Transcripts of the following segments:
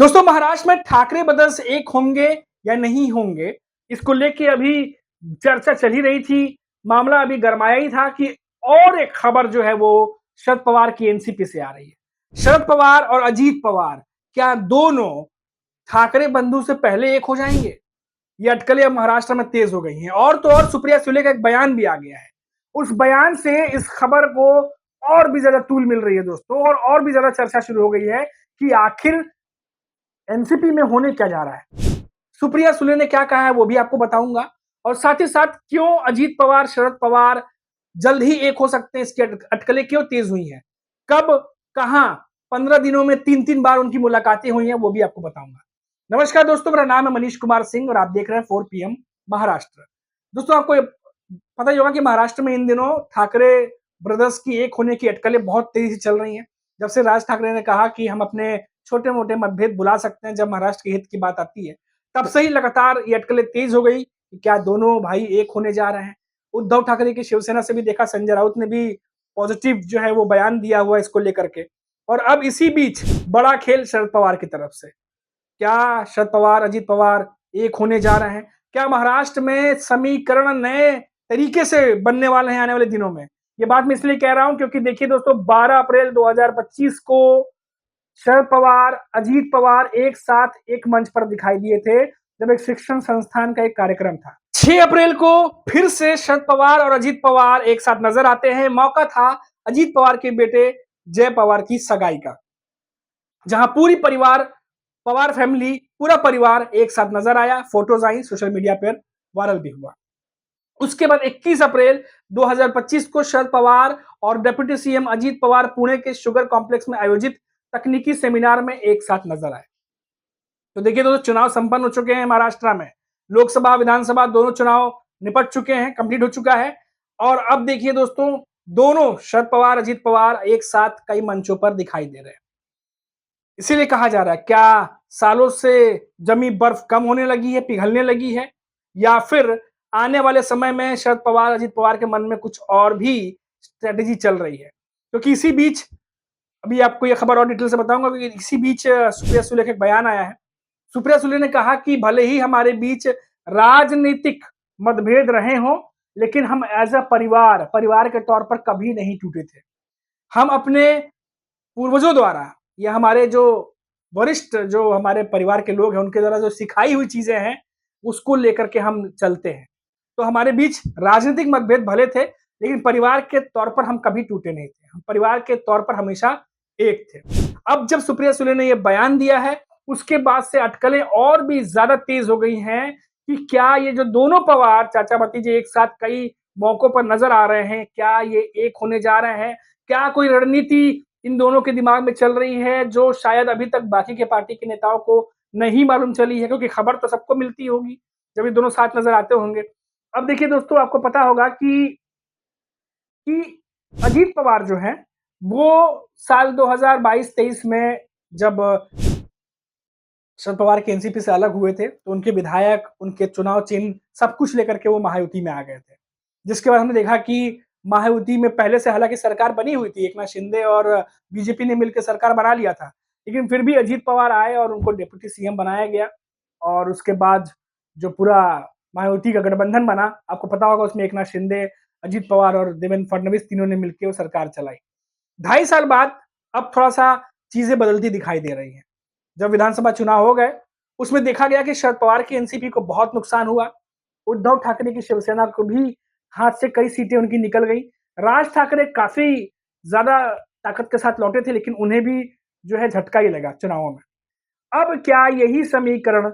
दोस्तों, महाराष्ट्र में ठाकरे ब्रदर्स एक होंगे या नहीं होंगे, इसको लेके अभी चर्चा चल ही रही थी। मामला अभी गरमाया ही था कि और एक खबर जो है वो शरद पवार की एनसीपी से आ रही है। शरद पवार और अजीत पवार क्या दोनों ठाकरे बंधु से पहले एक हो जाएंगे? ये अटकलें अब महाराष्ट्र में तेज हो गई हैं। और तो और सुप्रिया सुले का एक बयान भी आ गया है। उस बयान से इस खबर को और भी ज्यादा तूल मिल रही है दोस्तों, और भी ज्यादा चर्चा शुरू हो गई है कि आखिर एनसीपी में होने क्या जा रहा है। सुप्रिया सुले ने क्या कहा है वो भी आपको बताऊंगा, और साथ ही साथ क्यों अजीत पवार शरद पवार जल्द ही एक हो सकते हैं, इसकी अटकलें क्यों तेज हुई हैं, कब, कहां, 15 दिनों में 3-3 बार उनकी मुलाकातें हुई हैं, वो भी आपको बताऊंगा। नमस्कार दोस्तों, मेरा नाम है मनीष कुमार सिंह और आप देख रहे हैं 4 PM महाराष्ट्र। दोस्तों, आपको पता ही होगा कि महाराष्ट्र में इन दिनों ठाकरे ब्रदर्स की एक होने की अटकलें बहुत तेजी से चल रही हैं। जब से राज ठाकरे ने कहा कि हम अपने छोटे मोटे मतभेद बुला सकते हैं जब महाराष्ट्र के हित की बात आती है, तब से ही लगातार ये अटकलें तेज हो गई कि क्या दोनों भाई एक होने जा रहे हैं। उद्धव ठाकरे की शिवसेना से भी देखा, संजय राउत ने भी पॉजिटिव जो है वो बयान दिया हुआ इसको लेकर के। और अब इसी बीच बड़ा खेल शरद पवार की तरफ से। क्या शरद पवार अजीत पवार एक होने जा रहे हैं? क्या महाराष्ट्र में समीकरण नए तरीके से बनने वाले हैं आने वाले दिनों में? ये बात मैं इसलिए कह रहा हूं क्योंकि देखिए दोस्तों, 12 अप्रैल 2025 को शरद पवार अजीत पवार एक साथ एक मंच पर दिखाई दिए थे जब एक शिक्षण संस्थान का एक कार्यक्रम था। 6 अप्रैल को फिर से शरद पवार और अजीत पवार एक साथ नजर आते हैं। मौका था अजीत पवार के बेटे जय पवार की सगाई का, जहां पूरी परिवार, पवार फैमिली, पूरा परिवार एक साथ नजर आया। फोटोज आई, सोशल मीडिया पर वायरल भी हुआ। उसके बाद 21 अप्रैल 2025 को शरद पवार और डिप्टी सीएम अजीत पवार पुणे के शुगर कॉम्प्लेक्स में आयोजित तकनीकी सेमिनार में एक साथ नजर आए। तो देखिए दोस्तों, चुनाव संपन्न हो चुके हैं महाराष्ट्र में। लोकसभा विधानसभा दोनों चुनाव निपट चुके हैं, कंप्लीट हो चुका है। और अब देखिए दोस्तों, दोनों शरद पवार अजीत पवार एक साथ कई मंचों पर दिखाई दे रहे हैं। इसीलिए कहा जा रहा है, क्या सालों से जमी बर्फ कम होने लगी है, पिघलने लगी है, या फिर आने वाले समय में शरद पवार अजीत पवार के मन में कुछ और भी स्ट्रेटेजी चल रही है? क्योंकि इसी बीच अभी आपको यह खबर और डिटेल से बताऊंगा, क्योंकि इसी बीच सुप्रिया सुले का एक बयान आया है। सुप्रिया सुले ने कहा कि भले ही हमारे बीच राजनीतिक मतभेद रहे हों, लेकिन हम एज अ परिवार, परिवार के तौर पर कभी नहीं टूटे थे। हम अपने पूर्वजों द्वारा या हमारे जो वरिष्ठ, जो हमारे परिवार के लोग हैं, उनके द्वारा जो सिखाई हुई चीजें हैं, उसको लेकर के हम चलते हैं। तो हमारे बीच राजनीतिक मतभेद भले थे, लेकिन परिवार के तौर पर हम कभी टूटे नहीं थे। हम परिवार के तौर पर हमेशा एक थे। अब जब सुप्रिया सुले ने यह बयान दिया है, उसके बाद से अटकलें और भी ज्यादा तेज हो गई हैं कि क्या ये जो दोनों पवार चाचा भतीजे एक साथ कई मौकों पर नजर आ रहे हैं, क्या ये एक होने जा रहे हैं? क्या कोई रणनीति इन दोनों के दिमाग में चल रही है जो शायद अभी तक बाकी के पार्टी के नेताओं को नहीं मालूम चली है? क्योंकि खबर तो सबको मिलती होगी जब ये दोनों साथ नजर आते होंगे। अब देखिए दोस्तों, आपको पता होगा कि अजीत पवार जो है वो साल 2022-23 में जब शरद पवार के एनसीपी से अलग हुए थे, तो उनके विधायक, उनके चुनाव चिन्ह, सब कुछ लेकर के वो महायुति में आ गए थे। जिसके बाद हमने देखा कि महायुति में पहले से हालांकि सरकार बनी हुई थी, एकनाथ शिंदे और बीजेपी ने मिलकर सरकार बना लिया था, लेकिन फिर भी अजीत पवार आए और उनको डिप्टी सीएम बनाया गया। और उसके बाद जो पूरा महायुति का गठबंधन बना, आपको पता होगा, उसमें एकनाथ शिंदे, अजीत पवार और देवेंद्र फडणवीस तीनों ने मिलकर वो सरकार चलाई। 2.5 साल बाद अब थोड़ा सा चीजें बदलती दिखाई दे रही हैं। जब विधानसभा चुनाव हो गए, उसमें देखा गया कि शरद पवार की एनसीपी को बहुत नुकसान हुआ। उद्धव ठाकरे की शिवसेना को भी हाथ से कई सीटें उनकी निकल गई। राज ठाकरे काफी ज्यादा ताकत के साथ लौटे थे, लेकिन उन्हें भी जो है झटका ही लगा चुनावों में। अब क्या यही समीकरण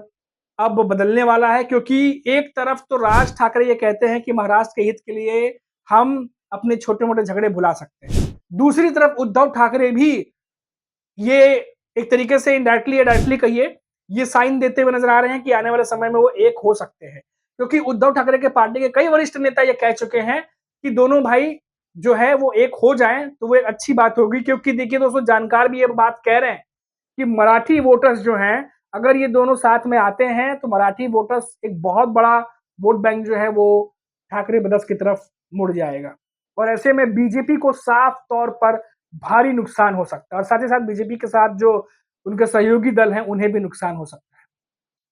अब बदलने वाला है? क्योंकि एक तरफ तो राज ठाकरे ये कहते हैं कि महाराष्ट्र के हित के लिए हम अपने छोटे मोटे झगड़े भुला सकते हैं, दूसरी तरफ उद्धव ठाकरे भी ये एक तरीके से इनडायरेक्टली या डायरेक्टली कहिए, ये साइन देते हुए नजर आ रहे हैं कि आने वाले समय में वो एक हो सकते हैं। क्योंकि उद्धव ठाकरे के पार्टी के कई वरिष्ठ नेता ये कह चुके हैं कि दोनों भाई जो है वो एक हो जाएं तो वो एक अच्छी बात होगी। क्योंकि देखिए दोस्तों, जानकार भी ये बात कह रहे हैं कि मराठी वोटर्स जो हैं, अगर ये दोनों साथ में आते हैं तो मराठी वोटर्स एक बहुत बड़ा वोट बैंक जो है वो ठाकरे ब्रदर्स की तरफ मुड़ जाएगा। और ऐसे में बीजेपी को साफ तौर पर भारी नुकसान हो सकता है। और साथ ही साथ बीजेपी के साथ जो उनके सहयोगी दल हैं, उन्हें भी नुकसान हो सकता है,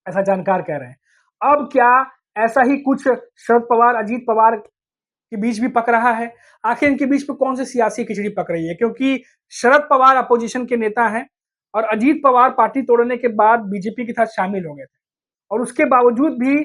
ऐसा जानकार कह रहे हैं। अब क्या ऐसा ही कुछ शरद पवार, अजीत पवार के बीच भी पक रहा है? आखिर इनके बीच में कौन सी सियासी खिचड़ी पक रही है? क्योंकि शरद पवार अपोजिशन के नेता हैं और अजीत पवार पार्टी तोड़ने के बाद बीजेपी के साथ शामिल हो गए थे और उसके बावजूद भी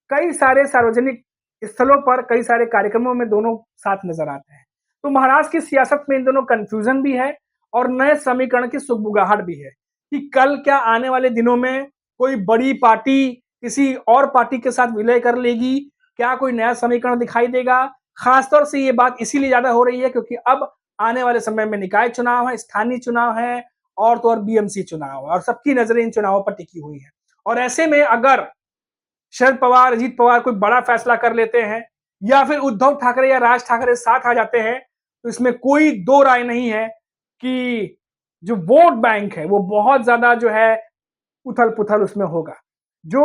कई सारे सार्वजनिक स्थलों पर, कई सारे कार्यक्रमों में दोनों साथ नजर आते हैं। तो महाराष्ट्र की सियासत में इन दोनों कंफ्यूजन भी है और नए समीकरण की सुगबुगाहट भी है कि कल क्या आने वाले दिनों में कोई बड़ी पार्टी किसी और पार्टी के साथ विलय कर लेगी? क्या कोई नया समीकरण दिखाई देगा? खासतौर से ये बात इसीलिए ज्यादा हो रही है क्योंकि अब आने वाले समय में निकाय चुनाव है, स्थानीय चुनाव है और तो और बीएमसी चुनाव है और सबकी नजरें इन चुनावों पर टिकी हुई है। और ऐसे में अगर शरद पवार, अजीत पवार कोई बड़ा फैसला कर लेते हैं या फिर उद्धव ठाकरे या राज ठाकरे साथ आ जाते हैं, तो इसमें कोई दो राय नहीं है कि जो वोट बैंक है वो बहुत ज्यादा जो है उथल-पुथल उसमें होगा। जो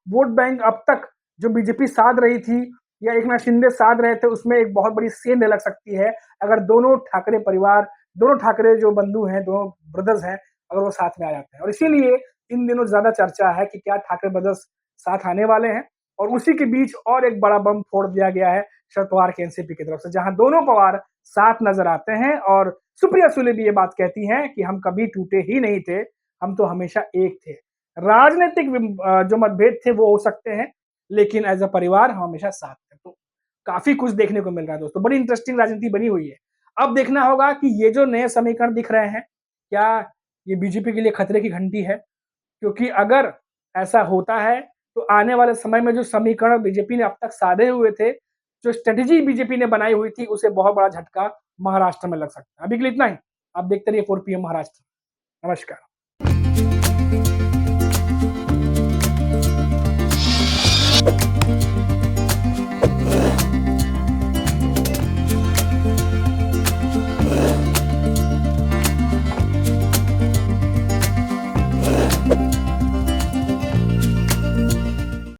वोट बैंक अब तक जो बीजेपी साध रही थी या एकनाथ शिंदे साध रहे थे, उसमें एक बहुत बड़ी सेंध लग सकती है अगर दोनों ठाकरे परिवार, दोनों ठाकरे जो बंधु हैं, दोनों ब्रदर्स हैं, अगर वो साथ में आ जाते हैं। और इसीलिए इन दिनों ज्यादा चर्चा है कि क्या ठाकरे ब्रदर्स साथ आने वाले हैं और उसी के बीच और एक बड़ा बम फोड़ दिया गया है शरद पवार के एनसीपी की तरफ से, जहां दोनों पवार साथ नजर आते हैं और सुप्रिया सुले भी ये बात कहती हैं कि हम कभी टूटे ही नहीं थे, हम तो हमेशा एक थे। राजनीतिक जो मतभेद थे वो हो सकते हैं, लेकिन एज अ परिवार हम हमेशा साथ थे। तो काफी कुछ देखने को मिल रहा है दोस्तों, बड़ी इंटरेस्टिंग राजनीति बनी हुई है। अब देखना होगा कि ये जो नए समीकरण दिख रहे हैं, क्या ये बीजेपी के लिए खतरे की घंटी है? क्योंकि अगर ऐसा होता है तो आने वाले समय में जो समीकरण बीजेपी ने अब तक साधे हुए थे, जो स्ट्रेटेजी बीजेपी ने बनाई हुई थी, उसे बहुत बड़ा झटका महाराष्ट्र में लग सकता है। अभी के लिए इतना ही। आप देखते रहिए 4 PM महाराष्ट्र। नमस्कार।